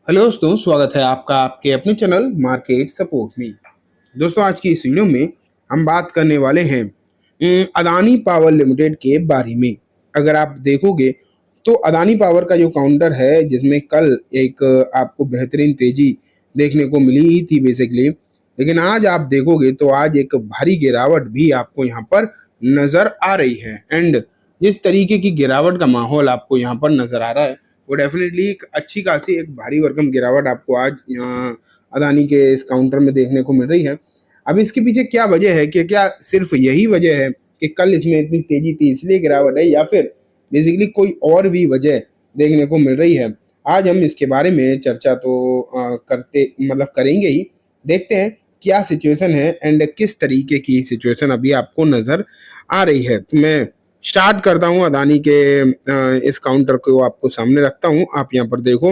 Hello दोस्तों, स्वागत है आपका आपके अपने चैनल मार्केट सपोर्ट में। दोस्तों, आज की इस वीडियो में हम बात करने वाले हैं अदानी पावर लिमिटेड के बारे में। अगर आप देखोगे तो अदानी पावर का जो काउंटर है, जिसमें कल एक आपको बेहतरीन तेजी देखने को मिली ही थी बेसिकली, लेकिन आज आप देखोगे तो आज एक भारी गिरावट भी आपको यहाँ पर नजर आ रही है। एंड जिस तरीके की गिरावट का माहौल आपको यहाँ पर नजर आ रहा है, वो डेफिनेटली एक अच्छी खासी एक भारी भरकम गिरावट आपको आज यहाँ अदानी के इस काउंटर में देखने को मिल रही है। अब इसके पीछे क्या वजह है, कि क्या सिर्फ यही वजह है कि कल इसमें इतनी तेजी थी इसलिए गिरावट है, या फिर बेसिकली कोई और भी वजह देखने को मिल रही है? आज हम इसके बारे में चर्चा तो करते मतलब करेंगे ही। देखते हैं क्या सिचुएशन है एंड किस तरीके की सिचुएशन अभी आपको नजर आ रही है। तो मैं स्टार्ट करता हूँ अदानी के इस काउंटर को आपको सामने रखता हूँ। आप यहाँ पर देखो,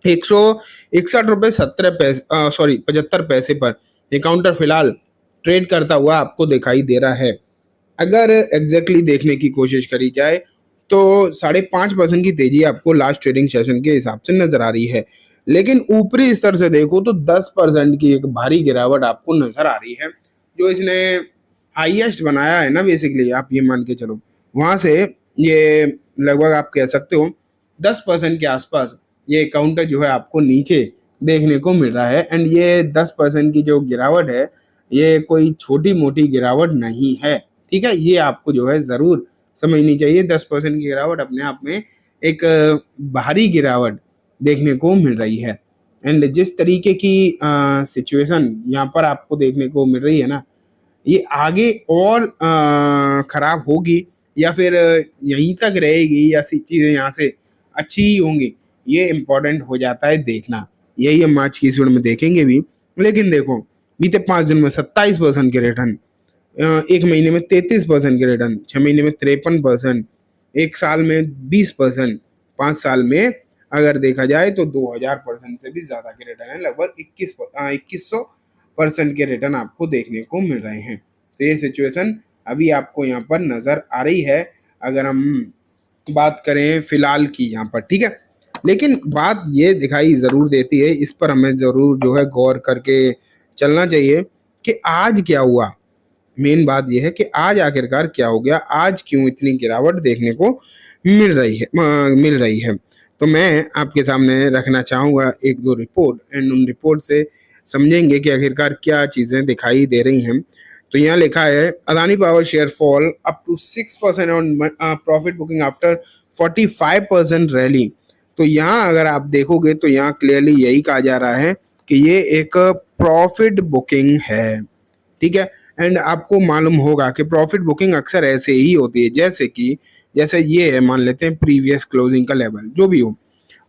161 रुपये 17 पैसे 75 पैसे पर ये काउंटर फिलहाल ट्रेड करता हुआ आपको दिखाई दे रहा है। अगर एग्जैक्टली देखने की कोशिश करी जाए तो 5.5% की तेजी आपको लास्ट ट्रेडिंग सेशन के हिसाब से नजर आ रही है, लेकिन ऊपरी स्तर से देखो तो 10% की एक भारी गिरावट आपको नजर आ रही है। जो इसने हाईएस्ट बनाया है ना, बेसिकली आप ये मान के चलो, वहां से ये लगभग आप कह सकते हो 10% के आसपास ये काउंटर जो है आपको नीचे देखने को मिल रहा है। एंड ये 10% की जो गिरावट है, ये कोई छोटी मोटी गिरावट नहीं है। ठीक है, ये आपको जो है जरूर समझनी चाहिए। 10% की गिरावट अपने आप में एक भारी गिरावट देखने को मिल रही है। एंड जिस तरीके की सिचुएशन यहाँ पर आपको देखने को मिल रही है ना, ये आगे और खराब होगी या फिर यहीं तक रहेगी, या चीजें यहाँ से अच्छी ही होंगी, ये इम्पोर्टेंट हो जाता है देखना। यही हम आज की इस वीडियो में देखेंगे भी। लेकिन देखो, बीते 5 दिन में 27% के रिटर्न, एक महीने में 33% के रिटर्न, 6 महीने में 53%, एक साल में 20%, 5 साल में अगर देखा जाए तो 2000% से भी ज्यादा के रिटर्न है। लगभग 2100% के रिटर्न आपको देखने को मिल रहे हैं। तो ये सिचुएशन अभी आपको यहाँ पर नजर आ रही है, अगर हम बात करें फिलहाल की यहाँ पर। ठीक है, लेकिन बात ये दिखाई जरूर देती है, इस पर हमें जरूर जो है गौर करके चलना चाहिए कि आज क्या हुआ। मेन बात यह है कि आज आखिरकार क्या हो गया, आज क्यों इतनी गिरावट देखने को मिल रही है। तो मैं आपके सामने रखना चाहूँगा एक दो रिपोर्ट, एंड उन रिपोर्ट से समझेंगे कि आखिरकार क्या चीज़ें दिखाई दे रही हैं। तो यहाँ लिखा है, Adani power share fall up to 6% on profit booking after 45% rally. तो यहाँ अगर आप देखोगे तो यहाँ क्लियरली यही कहा जा रहा है कि ये एक प्रॉफिट बुकिंग है। ठीक है, एंड आपको मालूम होगा कि प्रॉफिट बुकिंग अक्सर ऐसे ही होती है, जैसे ये है, मान लेते हैं प्रीवियस क्लोजिंग का लेवल जो भी हो,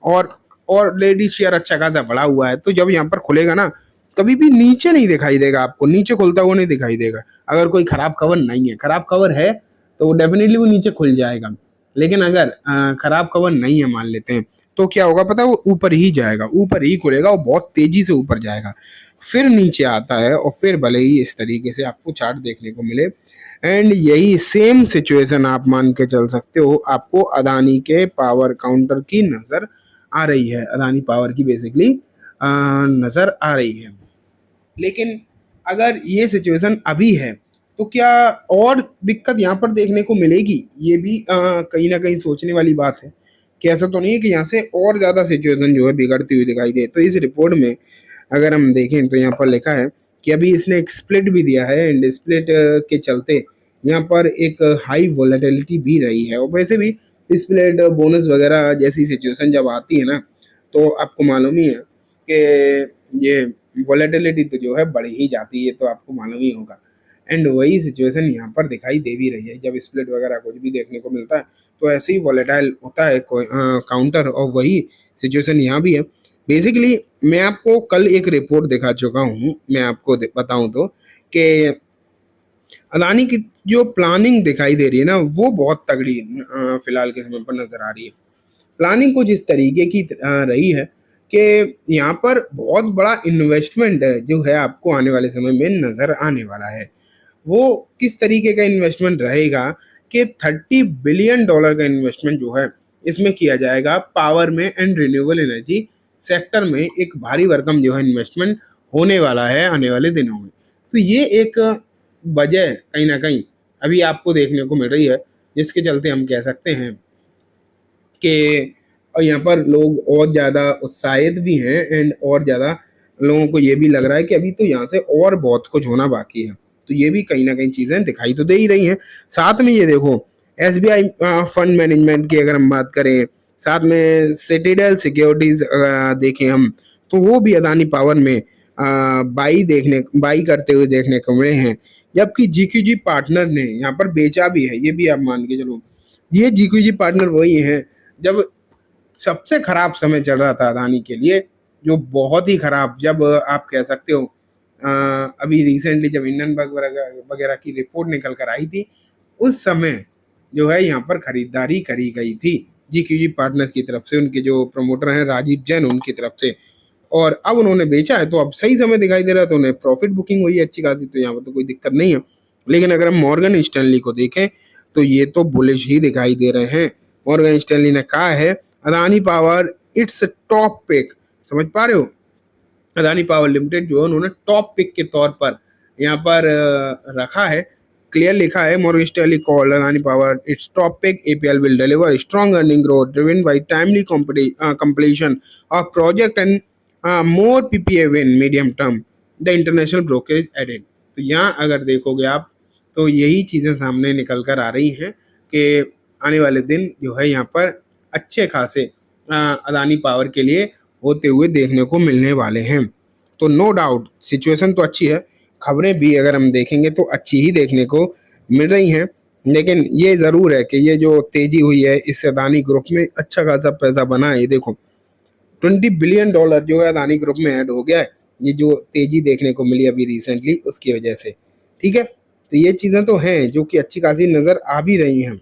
और ऑलरेडी शेयर अच्छा खासा बढ़ा हुआ है, तो जब यहाँ पर खुलेगा ना, कभी भी नीचे नहीं दिखाई देगा आपको, नीचे खुलता हुआ नहीं दिखाई देगा। अगर कोई खराब खबर नहीं है, खराब खबर है तो वो डेफिनेटली वो नीचे खुल जाएगा। लेकिन अगर खराब खबर नहीं है मान लेते हैं, तो क्या होगा पता है, वो ऊपर ही जाएगा, ऊपर ही खुलेगा, वो बहुत तेजी से ऊपर जाएगा, फिर नीचे आता है, और फिर भले ही इस तरीके से आपको चार्ट देखने को मिले। एंड यही सेम सिचुएशन आप मान के चल सकते हो, आपको अदानी के पावर काउंटर की नजर आ रही है, अदानी पावर की बेसिकली नजर आ रही है। लेकिन अगर ये सिचुएशन अभी है तो क्या और दिक्कत यहाँ पर देखने को मिलेगी, ये भी कहीं ना कहीं सोचने वाली बात है कि ऐसा तो नहीं है कि यहाँ से और ज़्यादा सिचुएशन जो है बिगड़ती हुई दिखाई दे। तो इस रिपोर्ट में अगर हम देखें तो यहाँ पर लिखा है कि अभी इसने एक स्प्लिट भी दिया है, एंड स्प्लिट के चलते यहाँ पर एक हाई वोलेटिलिटी भी रही है। और वैसे भी स्प्लिट बोनस वगैरह जैसी सिचुएशन जब आती है ना, तो आपको मालूम ही है कि ये वोलेटिलिटी तो जो है बढ़ ही जाती है, तो आपको मालूम ही होगा। एंड वही सिचुएशन यहाँ पर दिखाई दे भी रही है, जब स्प्लिट वगैरह कुछ भी देखने को मिलता है तो ऐसे ही वोलेटाइल होता है काउंटर, और वही सिचुएशन यहाँ भी है। बेसिकली मैं आपको कल एक रिपोर्ट दिखा चुका हूँ, मैं आपको बताऊँ तो, कि अदानी की जो प्लानिंग दिखाई दे रही है ना, वो बहुत तगड़ी फिलहाल के समय पर नजर आ रही है। प्लानिंग कुछ इस तरीके की रही है कि यहाँ पर बहुत बड़ा इन्वेस्टमेंट है जो है आपको आने वाले समय में नजर आने वाला है। वो किस तरीके का इन्वेस्टमेंट रहेगा कि $30 बिलियन का इन्वेस्टमेंट जो है इसमें किया जाएगा पावर में एंड रिन्यूएबल एनर्जी सेक्टर में एक भारी भरकम जो है इन्वेस्टमेंट होने वाला है आने वाले दिनों में। तो ये एक वजह कहीं ना कहीं अभी आपको देखने को मिल रही है, जिसके चलते हम कह सकते हैं कि यहाँ पर लोग और ज़्यादा उत्साहित भी हैं एंड और ज़्यादा लोगों को ये भी लग रहा है कि अभी तो यहाँ से और बहुत कुछ होना बाकी है। तो ये भी कहीं ना कहीं चीज़ें दिखाई तो दे ही रही हैं। साथ में ये देखो, एसबीआई फंड मैनेजमेंट की अगर हम बात करें, साथ में सिटीडेल सिक्योरिटीज अगर देखें हम, तो वो भी अदानी पावर में बाई करते हुए देखने को मिले हैं। जबकि जीक्यूजी पार्टनर ने यहाँ पर बेचा भी है, ये भी आप मान के चलो। ये जीक्यूजी पार्टनर वही है जब सबसे खराब समय चल रहा था अदानी के लिए, जो बहुत ही खराब, जब आप कह सकते हो अभी रिसेंटली जब हिंडनबर्ग वगैरह की रिपोर्ट निकल कर आई थी, उस समय जो है यहाँ पर खरीदारी करी गई थी जीक्यूजी पार्टनर्स की तरफ से, उनके जो प्रमोटर हैं राजीव जैन, उनकी तरफ से। और अब उन्होंने बेचा है तो अब सही समय दिखाई दे रहा है, तो उन्हें प्रॉफिट बुकिंग हुई है अच्छी खासी, तो यहाँ पर तो कोई दिक्कत नहीं है। लेकिन अगर हम मॉर्गन स्टैनली को देखें तो ये तो बुलिश ही दिखाई दे रहे हैं। मॉर्गन स्टैनली ने कहा है Adani power it's top pick, समझ पा रहे हो, अदानी पावर लिमिटेड जो है उन्होंने टॉप पिक के तौर पर यहाँ पर रखा है, क्लियर लिखा है। Morgan Stanley call Adani power it's top pick, APL will deliver strong earning growth driven by timely completion of project and more PPA win medium term, the international brokerage added. तो यहाँ अगर देखोगे आप तो यही चीज़ें सामने निकल कर आ रही हैं कि आने वाले दिन जो है यहाँ पर अच्छे खासे अदानी पावर के लिए होते हुए देखने को मिलने वाले हैं। तो नो डाउट सिचुएशन तो अच्छी है, खबरें भी अगर हम देखेंगे तो अच्छी ही देखने को मिल रही हैं। लेकिन ये ज़रूर है कि ये जो तेज़ी हुई है इस अदानी ग्रुप में अच्छा खासा पैसा बना है। ये देखो $20 बिलियन जो है अदानी ग्रुप में ऐड हो गया है, ये जो तेज़ी देखने को मिली अभी रिसेंटली उसकी वजह से। ठीक है, तो ये चीज़ें तो हैं जो कि अच्छी खासी नज़र आ भी रही हैं।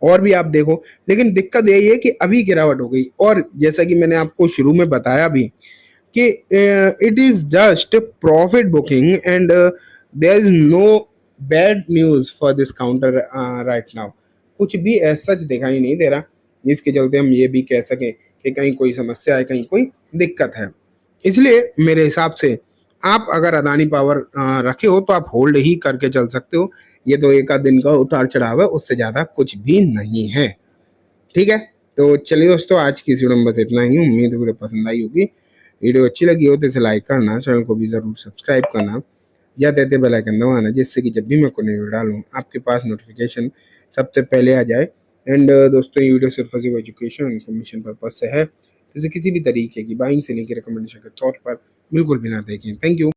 और भी आप देखो, लेकिन दिक्कत यही है कि अभी गिरावट हो गई, और जैसा कि मैंने आपको शुरू में बताया भी कि it is just profit booking and there is no bad news for this counter right now. कुछ भी ऐसा सच दिखाई नहीं दे रहा जिसके चलते हम ये भी कह सकें कि कहीं कोई समस्या है, कहीं कोई दिक्कत है। इसलिए मेरे हिसाब से आप अगर अदानी पावर रखे हो तो आप होल्ड ही करके चल सकते हो। ये तो एक आध दिन का उतार चढ़ाव है, उससे ज़्यादा कुछ भी नहीं है। ठीक है, तो चलिए दोस्तों, आज की इस वीडियो में बस इतना ही। उम्मीद है वीडियो पसंद आई होगी। वीडियो अच्छी लगी हो तो इसे लाइक करना, चैनल को भी ज़रूर सब्सक्राइब करना, या देते बेल आइकन दबाना, जिससे कि जब भी मैं कोई वीडियो डालूँ आपके पास नोटिफिकेशन सबसे पहले आ जाए। एंड दोस्तों, ये वीडियो सिर्फ एजुकेशन और इन्फॉर्मेशन पर्पज से है, जैसे किसी भी तरीके की बाइंग सेलिंग की रिकमेंडेशन के तौर पर बिल्कुल भी ना देखें। Thank you.